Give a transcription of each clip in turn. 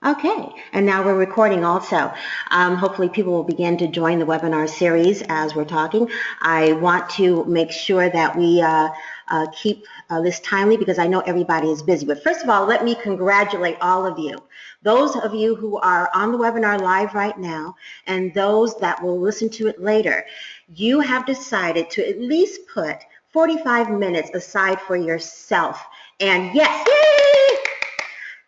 Okay, and now we're recording also. Hopefully people will begin to join the webinar series as we're talking. I want to make sure that we keep this timely because I know everybody is busy. But first of all, let me congratulate all of you. Those of you who are on the webinar live right now and those that will listen to it later, you have decided to at least put 45 minutes aside for yourself. And yes, yay!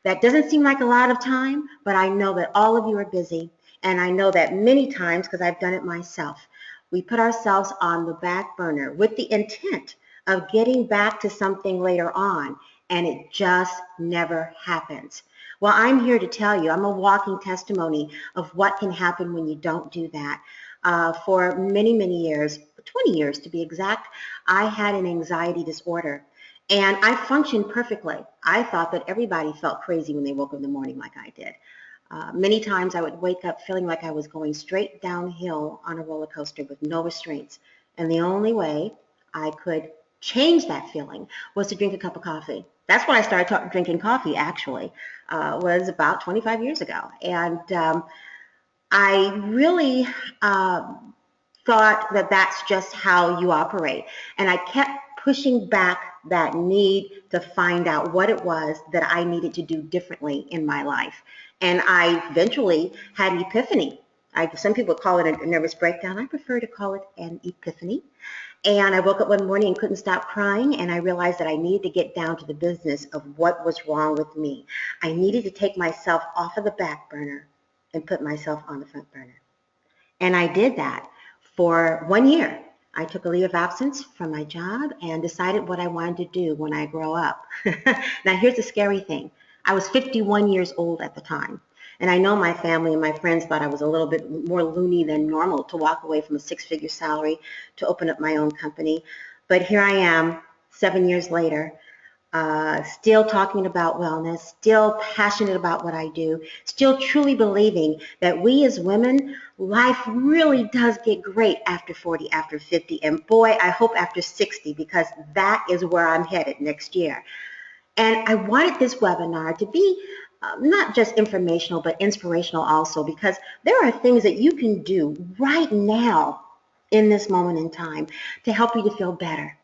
That doesn't seem like a lot of time, but I know that all of you are busy. And I know that many times, because I've done it myself, we put ourselves on the back burner with the intent of getting back to something later on, and it just never happens. Well, I'm here to tell you, I'm a walking testimony of what can happen when you don't do that. For many, many years, 20 years to be exact, I had an anxiety disorder. And I functioned perfectly. I thought that everybody felt crazy when they woke up in the morning like I did. Many times I would wake up feeling like I was going straight downhill on a roller coaster with no restraints. And the only way I could change that feeling was to drink a cup of coffee. That's when I started drinking coffee, actually, was about 25 years ago. And I really thought that that's just how you operate. And I kept pushing back that need to find out what it was that I needed to do differently in my life. And I eventually had an epiphany. Some people call it a nervous breakdown. I prefer to call it an epiphany. And I woke up one morning and couldn't stop crying, and I realized that I needed to get down to the business of what was wrong with me. I needed to take myself off of the back burner and put myself on the front burner. And I did that for 1 year. I took a leave of absence from my job and decided what I wanted to do when I grow up. Now, here's the scary thing. I was 51 years old at the time. And I know my family and my friends thought I was a little bit more loony than normal to walk away from a six-figure salary to open up my own company. But here I am, 7 years later, still talking about wellness, still passionate about what I do, still truly believing that we as women, life really does get great after 40, after 50, and boy, I hope after 60, because that is where I'm headed next year. And I wanted this webinar to be not just informational, but inspirational also, because there are things that you can do right now in this moment in time to help you to feel better,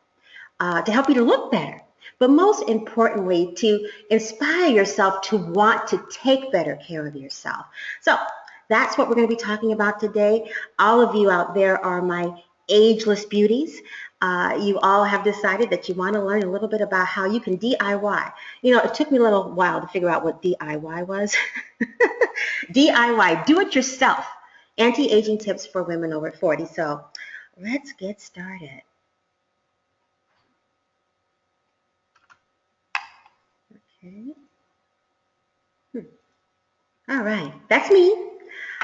to help you to look better, but most importantly, to inspire yourself to want to take better care of yourself. So that's what we're going to be talking about today. All of you out there are my ageless beauties. You all have decided that you want to learn a little bit about how you can DIY. You know, it took me a little while to figure out what DIY was. DIY, do it yourself. Anti-aging tips for women over 40. So let's get started. Okay. All right, that's me.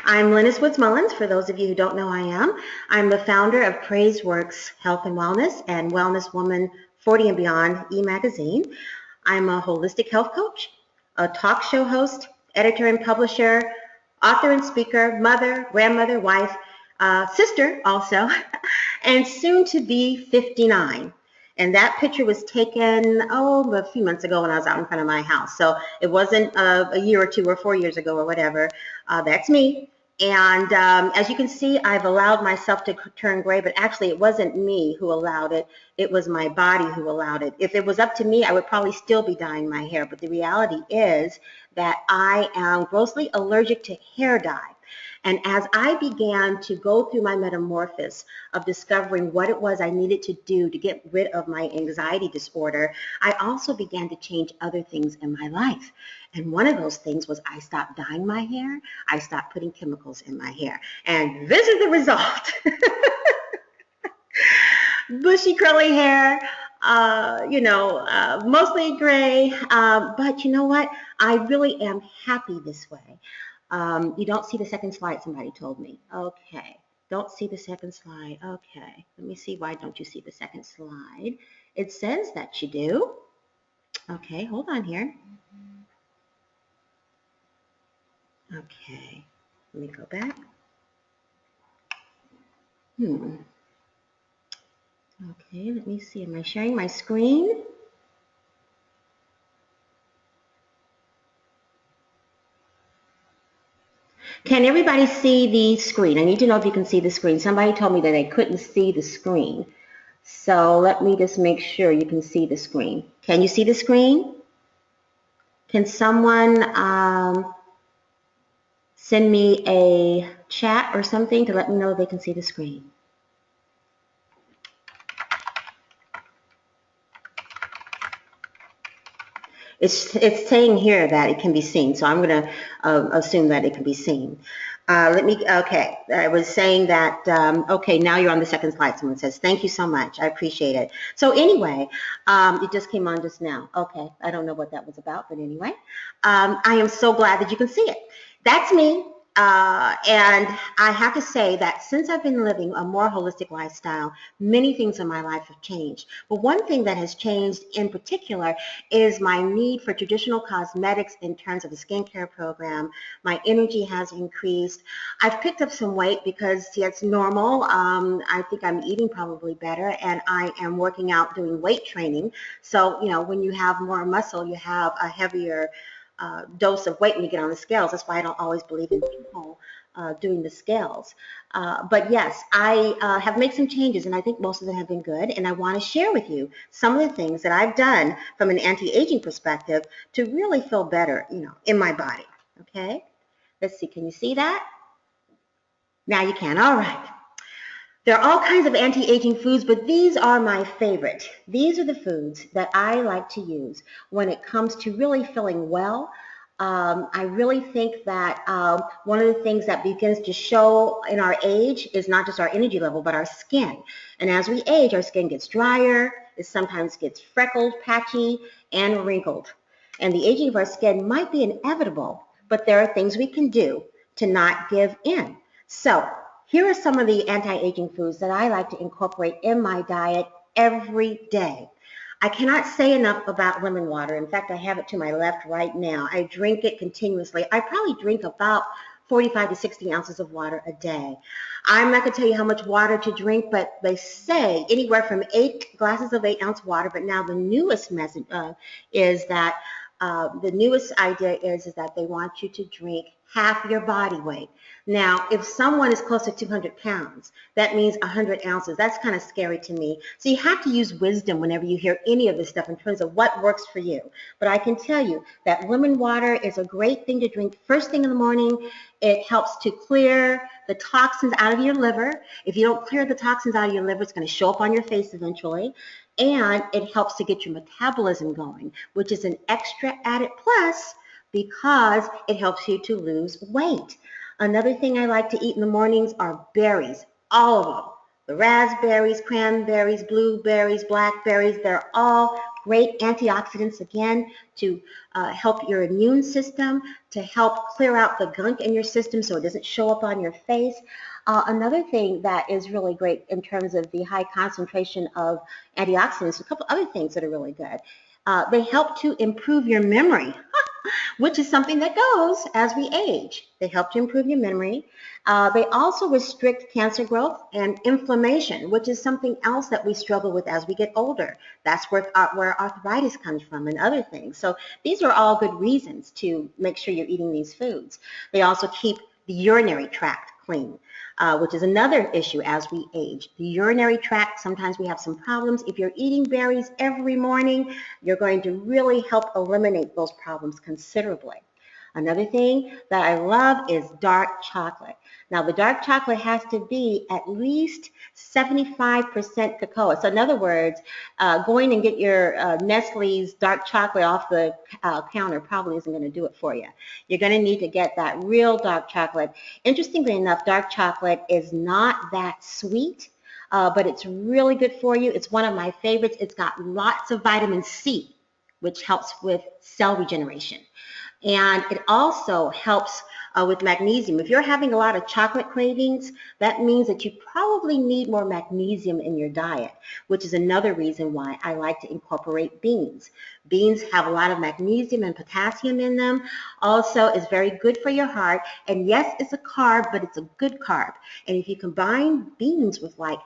I'm Lynnis Woods-Mullins, for those of you who don't know I am. I'm the founder of PraiseWorks Health and Wellness and Wellness Woman 40 and Beyond e-magazine. I'm a holistic health coach, a talk show host, editor and publisher, author and speaker, mother, grandmother, wife, sister also, and soon to be 59. And that picture was taken, a few months ago when I was out in front of my house. So it wasn't a year or 2 or 4 years ago or whatever. That's me. And as you can see, I've allowed myself to turn gray, but actually it wasn't me who allowed it. It was my body who allowed it. If it was up to me, I would probably still be dyeing my hair. But the reality is that I am grossly allergic to hair dye. And as I began to go through my metamorphosis of discovering what it was I needed to do to get rid of my anxiety disorder, I also began to change other things in my life. And one of those things was I stopped dyeing my hair. I stopped putting chemicals in my hair. And this is the result. Bushy, curly hair, mostly gray. But you know what? I really am happy this way. You don't see the second slide, somebody told me. Okay, don't see the second slide. Okay, let me see, why don't you see the second slide? It says that you do. Okay, hold on here. Okay, let me go back. Okay, let me see, am I sharing my screen? Can everybody see the screen? I need to know if you can see the screen. Somebody told me that they couldn't see the screen. So let me just make sure you can see the screen. Can you see the screen? Can someone send me a chat or something to let me know they can see the screen? It's saying here that it can be seen, so I'm going to assume that it can be seen. Okay, I was saying that, okay, now you're on the second slide. Someone says, thank you so much. I appreciate it. So anyway, it just came on just now. Okay, I don't know what that was about, but anyway, I am so glad that you can see it. That's me. And I have to say that since I've been living a more holistic lifestyle, many things in my life have changed. But one thing that has changed in particular is my need for traditional cosmetics in terms of the skincare program. My energy has increased. I've picked up some weight because it's normal. I think I'm eating probably better, and I am working out doing weight training. So, you know, when you have more muscle, you have a heavier dose of weight when you get on the scales. That's why I don't always believe in people doing the scales. But yes, I have made some changes, and I think most of them have been good, and I want to share with you some of the things that I've done from an anti-aging perspective to really feel better, you know, in my body. Okay? Let's see, can you see that? Now you can. All right. There are all kinds of anti-aging foods, but these are my favorite. These are the foods that I like to use when it comes to really feeling well. I really think that one of the things that begins to show in our age is not just our energy level, but our skin. And as we age, our skin gets drier, it sometimes gets freckled, patchy, and wrinkled. And the aging of our skin might be inevitable, but there are things we can do to not give in. So here are some of the anti-aging foods that I like to incorporate in my diet every day. I cannot say enough about lemon water. In fact, I have it to my left right now. I drink it continuously. I probably drink about 45 to 60 ounces of water a day. I'm not going to tell you how much water to drink, but they say anywhere from 8 glasses of 8-ounce water. But now the newest message is that the newest idea is that they want you to drink half your body weight. Now, if someone is close to 200 pounds, that means 100 ounces. That's kind of scary to me. So you have to use wisdom whenever you hear any of this stuff in terms of what works for you. But I can tell you that lemon water is a great thing to drink first thing in the morning. It helps to clear the toxins out of your liver. If you don't clear the toxins out of your liver, it's going to show up on your face eventually. And it helps to get your metabolism going, which is an extra added plus because it helps you to lose weight. Another thing I like to eat in the mornings are berries, all of them. The raspberries, cranberries, blueberries, blackberries, they're all great antioxidants, again, to help your immune system, to help clear out the gunk in your system so it doesn't show up on your face. Another thing that is really great in terms of the high concentration of antioxidants, a couple other things that are really good. They help to improve your memory, which is something that goes as we age. They help to improve your memory. They also restrict cancer growth and inflammation, which is something else that we struggle with as we get older. That's where arthritis comes from and other things. So these are all good reasons to make sure you're eating these foods. They also keep the urinary tract clean. Which is another issue as we age. The urinary tract, sometimes we have some problems. If you're eating berries every morning, you're going to really help eliminate those problems considerably. Another thing that I love is dark chocolate. Now, the dark chocolate has to be at least 75% cocoa. So in other words, going and get your Nestle's dark chocolate off the counter probably isn't going to do it for you. You're going to need to get that real dark chocolate. Interestingly enough, dark chocolate is not that sweet, but it's really good for you. It's one of my favorites. It's got lots of vitamin C, which helps with cell regeneration. And it also helps with magnesium. If you're having a lot of chocolate cravings, that means that you probably need more magnesium in your diet, which is another reason why I like to incorporate beans. Beans have a lot of magnesium and potassium in them. Also, it's very good for your heart. And yes, it's a carb, but it's a good carb. And if you combine beans with like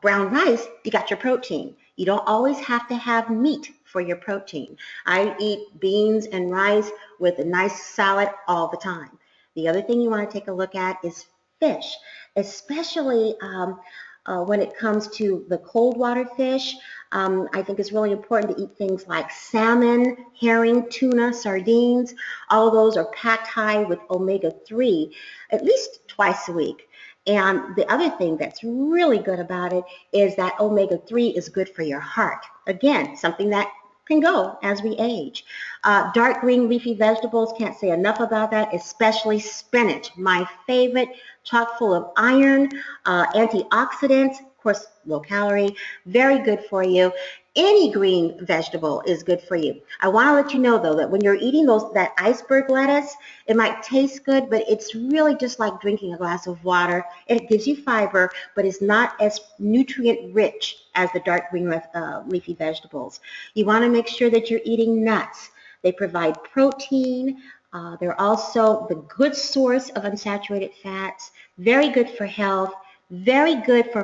brown rice, you got your protein. You don't always have to have meat for your protein. I eat beans and rice with a nice salad all the time. The other thing you want to take a look at is fish, especially when it comes to the cold water fish. I think it's really important to eat things like salmon, herring, tuna, sardines. All of those are packed high with omega-3 at least twice a week. And the other thing that's really good about it is that omega-3 is good for your heart. Again, something that can go as we age. Dark green leafy vegetables, can't say enough about that, especially spinach, my favorite, chock full of iron, antioxidants, of course, low calorie, very good for you. Any green vegetable is good for you. I want to let you know, though, that when you're eating that iceberg lettuce, it might taste good, but it's really just like drinking a glass of water. It gives you fiber, but it's not as nutrient rich as the dark green leafy vegetables. You want to make sure that you're eating nuts. They provide protein. They're also the good source of unsaturated fats, very good for health, very good for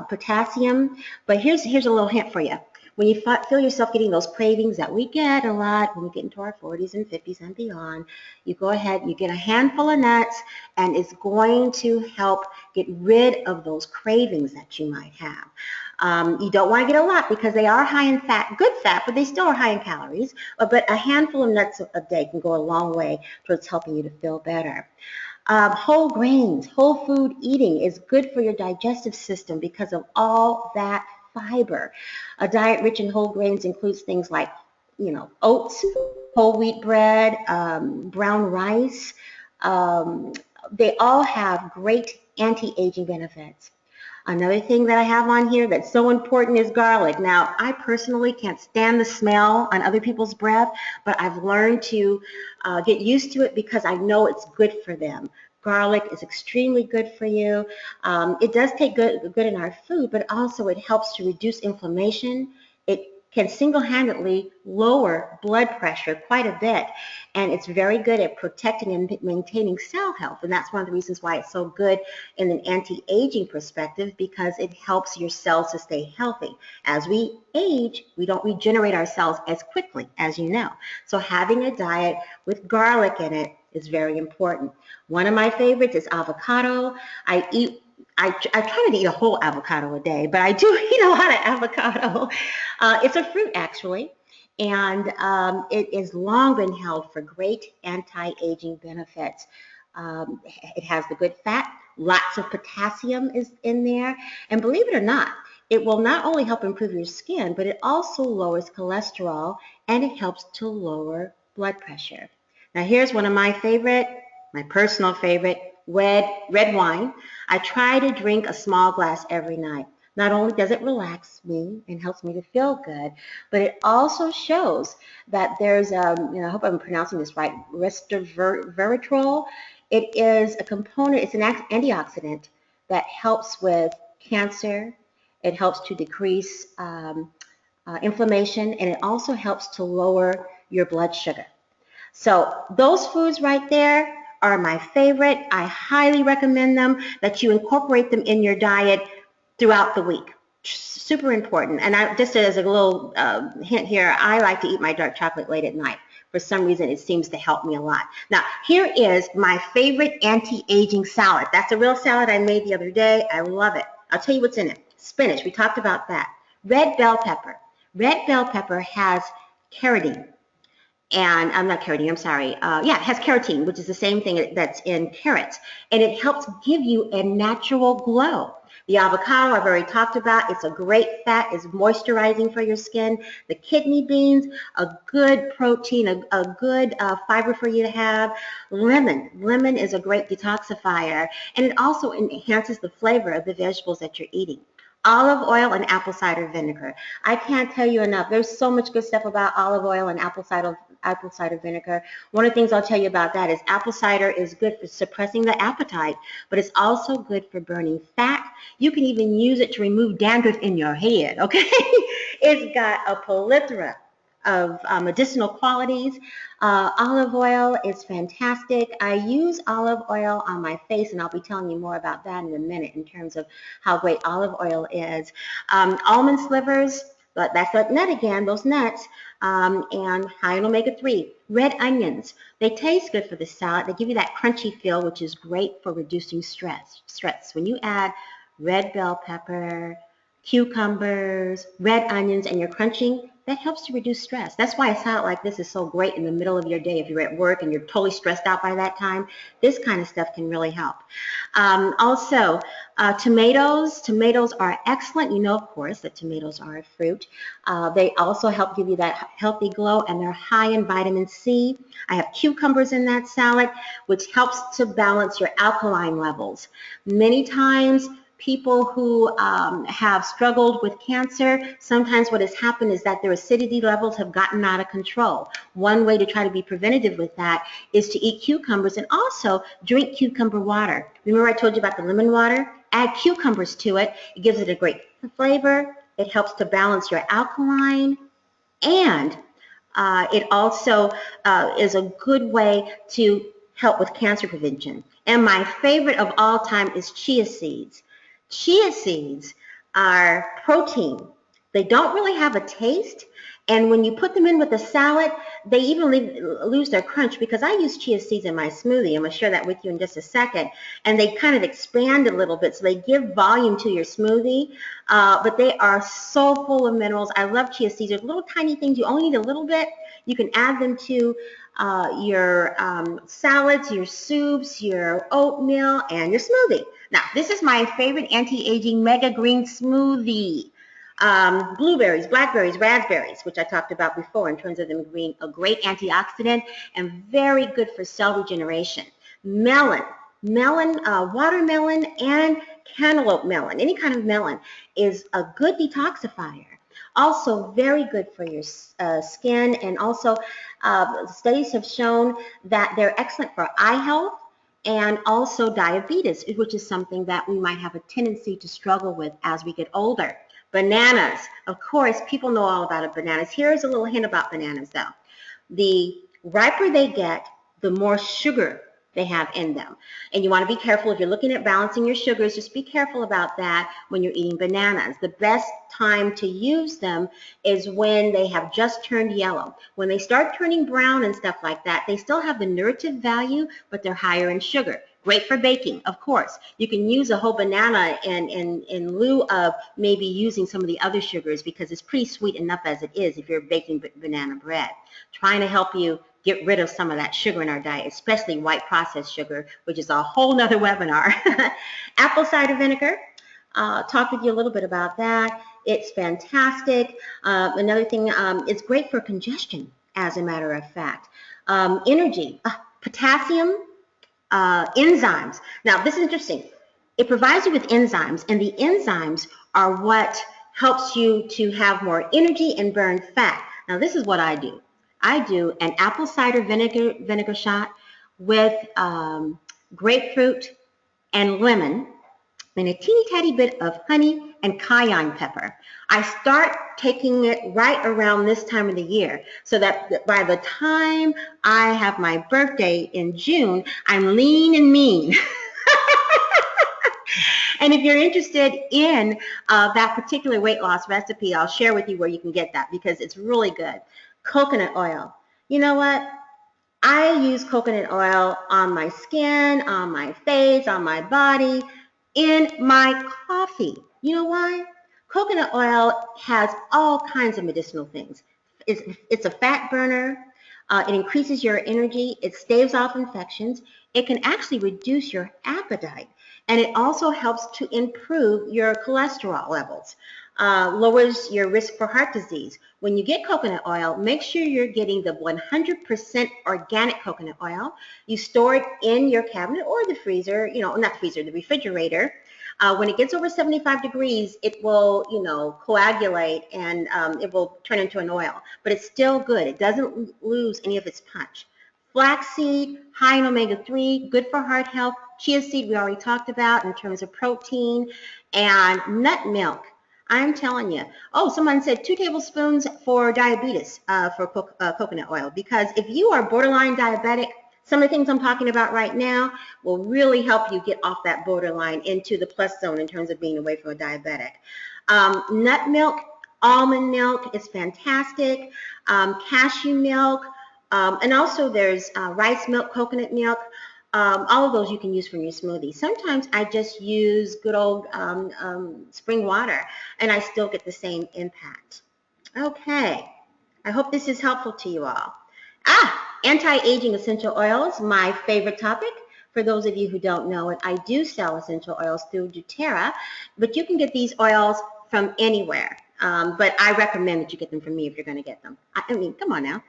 potassium. But here's a little hint for you. When you feel yourself getting those cravings that we get a lot when we get into our 40s and 50s and beyond, you go ahead, you get a handful of nuts, and it's going to help get rid of those cravings that you might have. You don't want to get a lot because they are high in fat, good fat, but they still are high in calories. But a handful of nuts a day can go a long way towards helping you to feel better. Whole grains, whole food eating is good for your digestive system because of all that fiber. A diet rich in whole grains includes things like, oats, whole wheat bread, brown rice. They all have great anti-aging benefits. Another thing that I have on here that's so important is garlic. Now, I personally can't stand the smell on other people's breath, but I've learned to get used to it because I know it's good for them. Garlic is extremely good for you. It does take good in our food, but also it helps to reduce inflammation. It can single-handedly lower blood pressure quite a bit, and it's very good at protecting and maintaining cell health, and that's one of the reasons why it's so good in an anti-aging perspective, because it helps your cells to stay healthy. As we age, we don't regenerate our cells as quickly, as you know. So having a diet with garlic in it is very important. One of my favorites is avocado. I try not to eat a whole avocado a day, but I do eat a lot of avocado. It's a fruit, actually, and it has long been held for great anti-aging benefits. It has the good fat, lots of potassium is in there, and believe it or not, it will not only help improve your skin, but it also lowers cholesterol, and it helps to lower blood pressure. Now here's one of my personal favorite, red wine. I try to drink a small glass every night. Not only does it relax me and helps me to feel good, but it also shows that there's, I hope I'm pronouncing this right, resveratrol. It is a component, it's an antioxidant that helps with cancer. It helps to decrease inflammation, and it also helps to lower your blood sugar. So those foods right there are my favorite. I highly recommend them, that you incorporate them in your diet throughout the week. Super important. And just as a little hint here, I like to eat my dark chocolate late at night. For some reason, it seems to help me a lot. Now, here is my favorite anti-aging salad. That's a real salad I made the other day. I love it. I'll tell you what's in it. Spinach, we talked about that. Red bell pepper. Red bell pepper has carotene. And I'm not carotene, I'm sorry. Yeah, it has carotene, which is the same thing that's in carrots. And it helps give you a natural glow. The avocado I've already talked about. It's a great fat. It's moisturizing for your skin. The kidney beans, a good protein, a good fiber for you to have. Lemon is a great detoxifier. And it also enhances the flavor of the vegetables that you're eating. Olive oil and apple cider vinegar. I can't tell you enough. There's so much good stuff about olive oil and apple cider vinegar. One of the things I'll tell you about that is apple cider is good for suppressing the appetite, but it's also good for burning fat. You can even use it to remove dandruff in your head, okay? It's got a plethora of medicinal qualities. Olive oil is fantastic. I use olive oil on my face, and I'll be telling you more about that in a minute in terms of how great olive oil is. Almond slivers, but that's that nut again, those nuts, and high in omega-3. Red onions, they taste good for the salad. They give you that crunchy feel, which is great for reducing stress. When you add red bell pepper, cucumbers, red onions, and you're crunching, that helps to reduce stress. That's why a salad like this is so great in the middle of your day. If you're at work and you're totally stressed out by that time, this kind of stuff can really help. Also, tomatoes. Tomatoes are excellent. You know, of course, that tomatoes are a fruit. They also help give you that healthy glow, and they're high in vitamin C. I have cucumbers in that salad, which helps to balance your alkaline levels. Many times, people who have struggled with cancer, sometimes what has happened is that their acidity levels have gotten out of control. One way to try to be preventative with that is to eat cucumbers and also drink cucumber water. Remember I told you about the lemon water? Add cucumbers to it. It gives it a great flavor. It helps to balance your alkaline, and it also is a good way to help with cancer prevention. And my favorite of all time is chia seeds. Chia seeds are protein. They don't really have a taste, and when you put them in with a salad, they even lose their crunch, because I use chia seeds in my smoothie. I'm going to share that with you in just a second. And they kind of expand a little bit, so they give volume to your smoothie, but they are so full of minerals. I love chia seeds. They're little tiny things. You only need a little bit. You can add them to your salads, your soups, your oatmeal, and your smoothie. Now, this is my favorite anti-aging mega green smoothie. Blueberries, blackberries, raspberries, which I talked about before in terms of them being a great antioxidant and very good for cell regeneration. Melon, watermelon, and cantaloupe melon, any kind of melon, is a good detoxifier. Also very good for your skin, and also studies have shown that they're excellent for eye health and also diabetes, which is something that we might have a tendency to struggle with as we get older. Bananas, of course, people know all about bananas. Here's a little hint about bananas though. The riper they get, the more sugar they have in them. And you want to be careful if you're looking at balancing your sugars, just be careful about that when you're eating bananas. The best time to use them is when they have just turned yellow. When they start turning brown and stuff like that, they still have the nutritive value, but they're higher in sugar. Great for baking, of course. You can use a whole banana in lieu of maybe using some of the other sugars, because it's pretty sweet enough as it is if you're baking banana bread. Trying to help you get rid of some of that sugar in our diet, especially white processed sugar, which is a whole nother webinar. Apple cider vinegar, talk with you a little bit about that. It's fantastic. Another thing, it's great for congestion, as a matter of fact. Energy, potassium, enzymes. Now, this is interesting. It provides you with enzymes, and the enzymes are what helps you to have more energy and burn fat. Now, this is what I do. I do an apple cider vinegar shot with grapefruit and lemon, and a teeny tiny bit of honey and cayenne pepper. I start taking it right around this time of the year, so that by the time I have my birthday in June, I'm lean and mean. And if you're interested in that particular weight loss recipe, I'll share with you where you can get that, because it's really good. Coconut oil. You know what? I use coconut oil on my skin, on my face, on my body, in my coffee. You know why? Coconut oil has all kinds of medicinal things. It's a fat burner. It increases your energy. It staves off infections. It can actually reduce your appetite. And it also helps to improve your cholesterol levels. Lowers your risk for heart disease. When you get coconut oil, make sure you're getting the 100% organic coconut oil. You store it in your cabinet or the freezer, not the freezer, the refrigerator. When it gets over 75 degrees, it will, coagulate, and it will turn into an oil. But it's still good. It doesn't lose any of its punch. Flaxseed, high in omega-3, good for heart health. Chia seed we already talked about in terms of protein. And nut milk. I'm telling you. Oh, someone said 2 tablespoons for diabetes for coconut oil. Because if you are borderline diabetic, some of the things I'm talking about right now will really help you get off that borderline into the plus zone in terms of being away from a diabetic. Nut milk, Almond milk is fantastic. Cashew milk, and also there's rice milk, coconut milk. All of those you can use for your smoothie. Sometimes I just use good old spring water, and I still get the same impact. Okay, I hope this is helpful to you all. Anti-aging essential oils, my favorite topic. For those of you who don't know it, I do sell essential oils through doTERRA, but you can get these oils from anywhere. But I recommend that you get them from me if you're going to get them. I mean, come on now.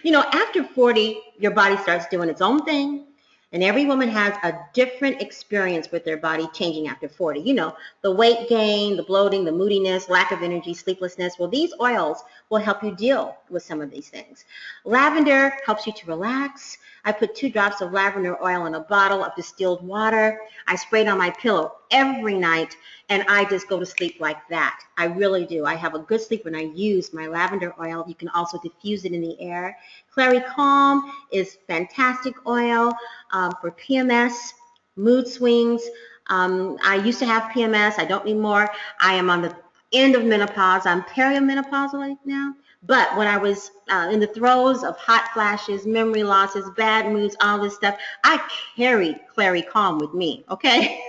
You know, after 40, your body starts doing its own thing, and every woman has a different experience with their body changing after 40. You know, the weight gain, the bloating, the moodiness, lack of energy, sleeplessness. Well, these oils will help you deal with some of these things. Lavender helps you to relax. I put 2 drops of lavender oil in a bottle of distilled water. I spray it on my pillow every night, and I just go to sleep like that. I really do. I have a good sleep when I use my lavender oil. You can also diffuse it in the air. Clary Calm is fantastic oil for PMS, mood swings. I used to have PMS. I don't anymore. I am on the end of menopause. I'm perimenopausal right now. But when I was in the throes of hot flashes, memory losses, bad moods, all this stuff, I carried Clary Calm with me, okay?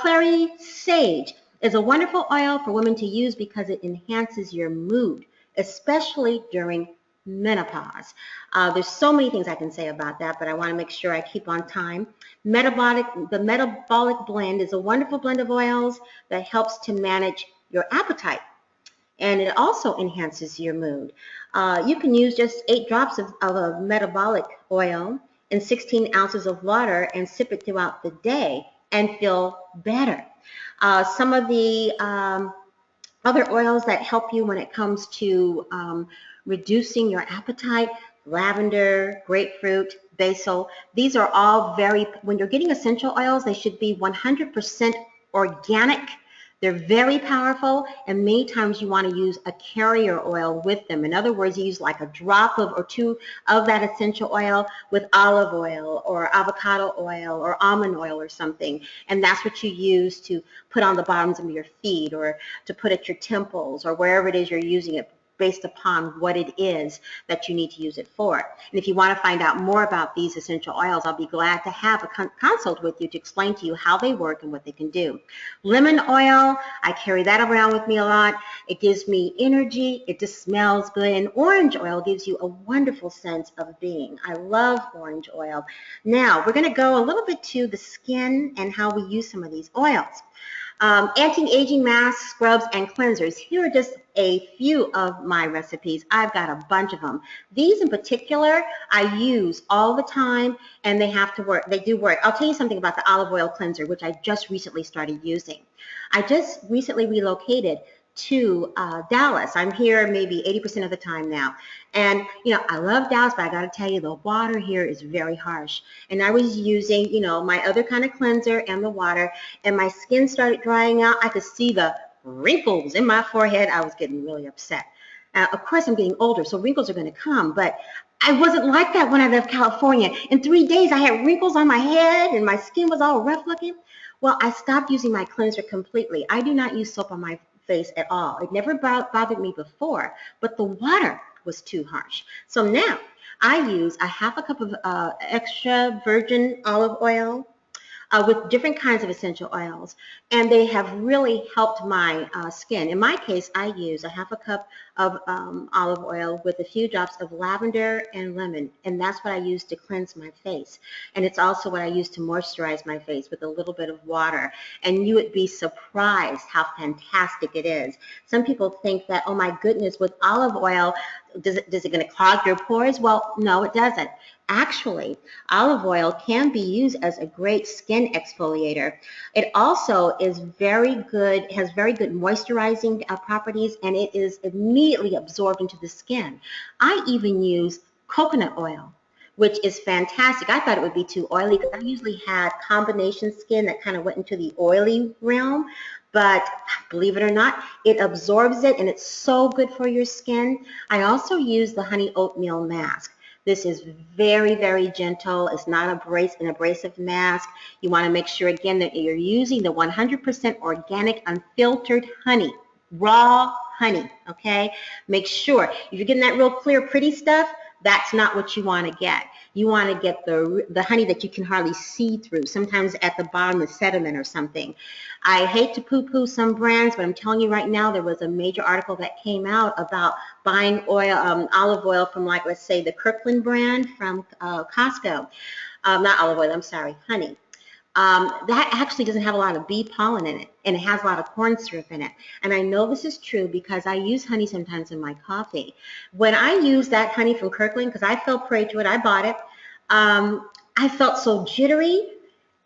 Clary Sage is a wonderful oil for women to use because it enhances your mood, especially during menopause. There's so many things I can say about that, but I want to make sure I keep on time. The metabolic blend is a wonderful blend of oils that helps to manage your appetite, and it also enhances your mood. You can use just 8 drops of a metabolic oil in 16 ounces of water and sip it throughout the day and feel better. Some of the other oils that help you when it comes to reducing your appetite: lavender, grapefruit, basil. These are all when you're getting essential oils, they should be 100% organic. They're very powerful, and many times you want to use a carrier oil with them. In other words, you use like a drop of or 2 of that essential oil with olive oil or avocado oil or almond oil or something, and that's what you use to put on the bottoms of your feet or to put at your temples or wherever it is you're using it, based upon what it is that you need to use it for. And if you want to find out more about these essential oils, I'll be glad to have a consult with you to explain to you how they work and what they can do. Lemon oil, I carry that around with me a lot. It gives me energy. It just smells good. And orange oil gives you a wonderful sense of being. I love orange oil. Now, we're going to go a little bit to the skin and how we use some of these oils. Anti-aging masks, scrubs, and cleansers. Here are just a few of my recipes. I've got a bunch of them. These in particular, I use all the time, and they have to work. They do work. I'll tell you something about the olive oil cleanser, which I just recently started using. I just recently relocated to Dallas. I'm here maybe 80% of the time now. And, you know, I love Dallas, but I got to tell you, the water here is very harsh. And I was using, you know, my other kind of cleanser and the water, and my skin started drying out. I could see the wrinkles in my forehead. I was getting really upset. Of course, I'm getting older, so wrinkles are going to come, but I wasn't like that when I left California. In 3 days, I had wrinkles on my head, and my skin was all rough looking. Well, I stopped using my cleanser completely. I do not use soap on my face at all. It never bothered me before, but the water was too harsh. So now I use a half a cup of extra virgin olive oil with different kinds of essential oils, and they have really helped my skin. In my case, I use a half a cup of olive oil with a few drops of lavender and lemon, and that's what I use to cleanse my face. And it's also what I use to moisturize my face with a little bit of water. And you would be surprised how fantastic it is. Some people think that, oh my goodness, with olive oil, is it going to clog your pores? Well, no, it doesn't. Actually, olive oil can be used as a great skin exfoliator. It also is very good, has very good moisturizing properties, and it is immediately absorbed into the skin. I even use coconut oil, which is fantastic. I thought it would be too oily because I usually had combination skin that kind of went into the oily realm. But believe it or not, it absorbs it, and it's so good for your skin. I also use the honey oatmeal mask. This is very, very gentle. It's not an abrasive mask. You want to make sure, again, that you're using the 100% organic, unfiltered honey, raw honey, okay? Make sure. If you're getting that real clear, pretty stuff, that's not what you want to get. You want to get the honey that you can hardly see through, sometimes at the bottom, the sediment or something. I hate to poo-poo some brands, but I'm telling you right now, there was a major article that came out about buying oil, olive oil from, like, let's say, the Kirkland brand from Costco. Not olive oil, I'm sorry, honey. That actually doesn't have a lot of bee pollen in it, and it has a lot of corn syrup in it. And I know this is true because I use honey sometimes in my coffee. When I use that honey from Kirkland, because I fell prey to it, I bought it, I felt so jittery.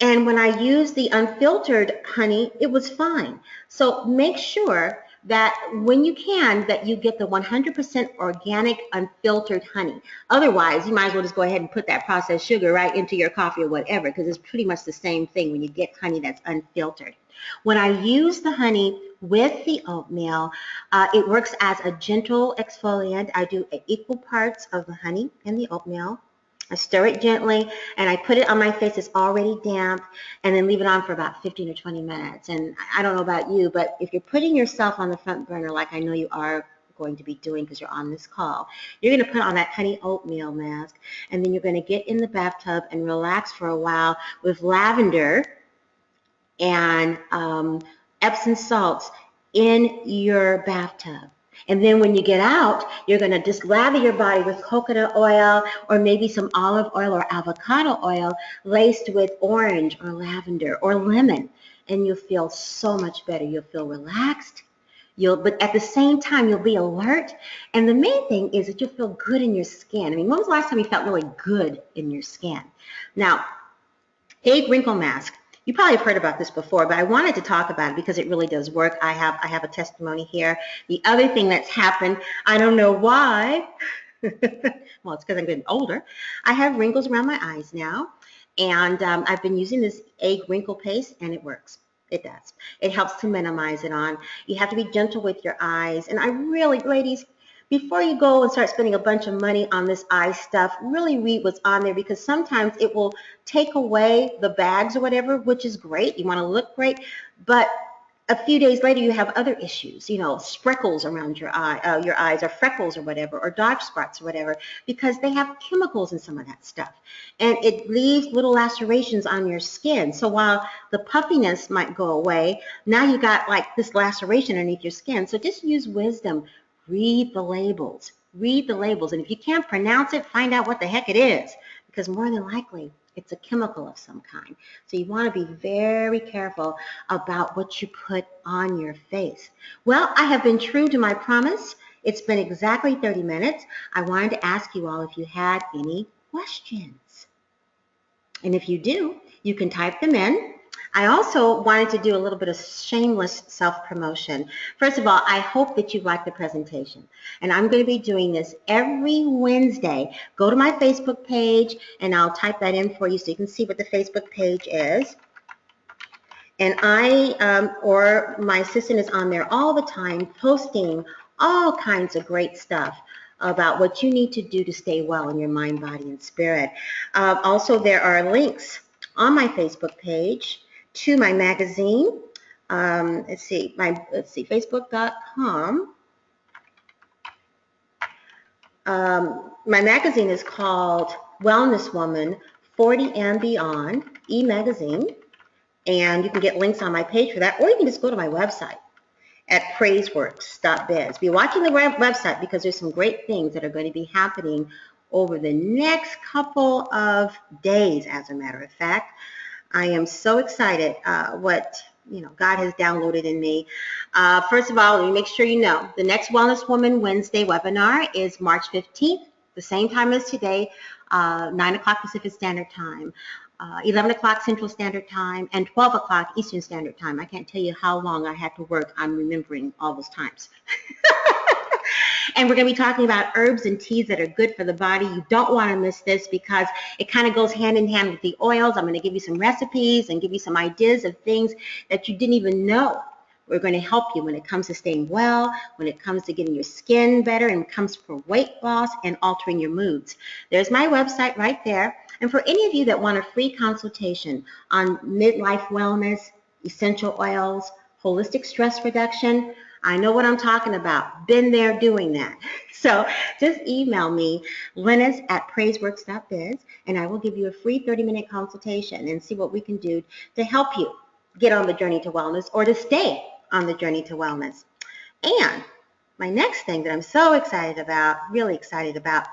And when I used the unfiltered honey, it was fine. So make sure that when you can, that you get the 100% organic unfiltered honey. Otherwise, you might as well just go ahead and put that processed sugar right into your coffee or whatever, because it's pretty much the same thing when you get honey that's unfiltered. When I use the honey with the oatmeal, it works as a gentle exfoliant. I do equal parts of the honey and the oatmeal. I stir it gently, and I put it on my face. It's already damp, and then leave it on for about 15 or 20 minutes. And I don't know about you, but if you're putting yourself on the front burner, like I know you are going to be doing because you're on this call, you're going to put on that honey oatmeal mask, and then you're going to get in the bathtub and relax for a while with lavender and Epsom salts in your bathtub. And then when you get out, you're going to just lather your body with coconut oil or maybe some olive oil or avocado oil laced with orange or lavender or lemon. And you'll feel so much better. You'll feel relaxed. But at the same time, you'll be alert. And the main thing is that you'll feel good in your skin. I mean, when was the last time you felt really good in your skin? Now, egg wrinkle mask. You probably have heard about this before, but I wanted to talk about it because it really does work. I have a testimony here. The other thing that's happened, I don't know why. Well, it's because I'm getting older. I have wrinkles around my eyes now, and I've been using this egg wrinkle paste, and it works. It does. It helps to minimize it on. You have to be gentle with your eyes, and I really, ladies, before you go and start spending a bunch of money on this eye stuff, really read what's on there, because sometimes it will take away the bags or whatever, which is great. You want to look great, but a few days later you have other issues, you know, freckles around your eyes, or freckles or whatever, or dark spots or whatever, because they have chemicals in some of that stuff, and it leaves little lacerations on your skin. So while the puffiness might go away, now you got like this laceration underneath your skin. So just use wisdom. Read the labels. Read the labels. And if you can't pronounce it, find out what the heck it is, because more than likely it's a chemical of some kind. So you want to be very careful about what you put on your face. Well, I have been true to my promise. It's been exactly 30 minutes. I wanted to ask you all if you had any questions. And if you do, you can type them in. I also wanted to do a little bit of shameless self-promotion. First of all, I hope that you like the presentation. And I'm going to be doing this every Wednesday. Go to my Facebook page, and I'll type that in for you so you can see what the Facebook page is. And or my assistant is on there all the time posting all kinds of great stuff about what you need to do to stay well in your mind, body, and spirit. Also, there are links on my Facebook page to my magazine. Let's see, facebook.com. My magazine is called Wellness Woman 40 and Beyond, e-magazine, and you can get links on my page for that, or you can just go to my website at PraiseWorks.biz. Be watching the website because there's some great things that are going to be happening over the next couple of days, as a matter of fact. I am so excited what God has downloaded in me. First of all, let me make sure you know, the next Wellness Woman Wednesday webinar is March 15th, the same time as today, 9 o'clock Pacific Standard Time, 11 o'clock Central Standard Time, and 12 o'clock Eastern Standard Time. I can't tell you how long I had to work on remembering all those times. And we're going to be talking about herbs and teas that are good for the body. You don't want to miss this because it kind of goes hand in hand with the oils. I'm going to give you some recipes and give you some ideas of things that you didn't even know We're going to help you when it comes to staying well, when it comes to getting your skin better, and it comes for weight loss and altering your moods. There's my website right there. And for any of you that want a free consultation on midlife wellness, essential oils, holistic stress reduction, I know what I'm talking about. Been there doing that. So just email me, Lynnis at PraiseWorks.biz, and I will give you a free 30-minute consultation and see what we can do to help you get on the journey to wellness or to stay on the journey to wellness. And my next thing that I'm so excited about, really excited about,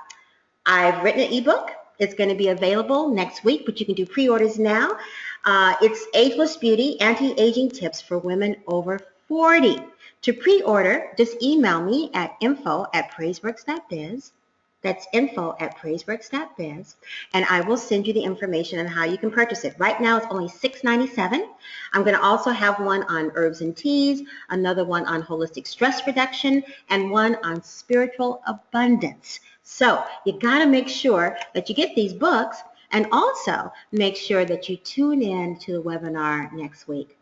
I've written an ebook. It's going to be available next week, but you can do pre-orders now. It's Ageless Beauty, Anti-Aging Tips for Women Over 40. To pre-order, just email me at info@praiseworks.biz. That's info@praiseworks.biz, and I will send you the information on how you can purchase it. Right now, it's only $6.97. I'm going to also have one on herbs and teas, another one on holistic stress reduction, and one on spiritual abundance. So you got to make sure that you get these books, and also make sure that you tune in to the webinar next week.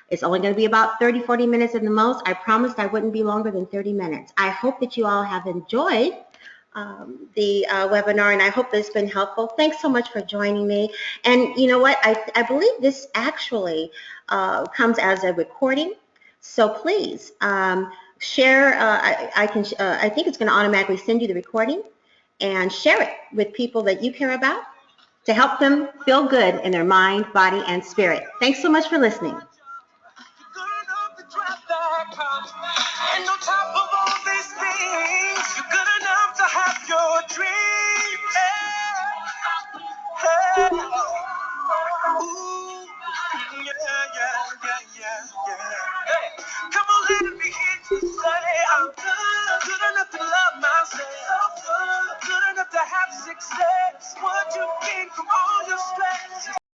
It's only going to be about 30, 40 minutes at the most. I promised I wouldn't be longer than 30 minutes. I hope that you all have enjoyed the webinar, and I hope this has been helpful. Thanks so much for joining me. And you know what? I believe this actually comes as a recording. So please share. I think it's going to automatically send you the recording, and share it with people that you care about to help them feel good in their mind, body, and spirit. Thanks so much for listening.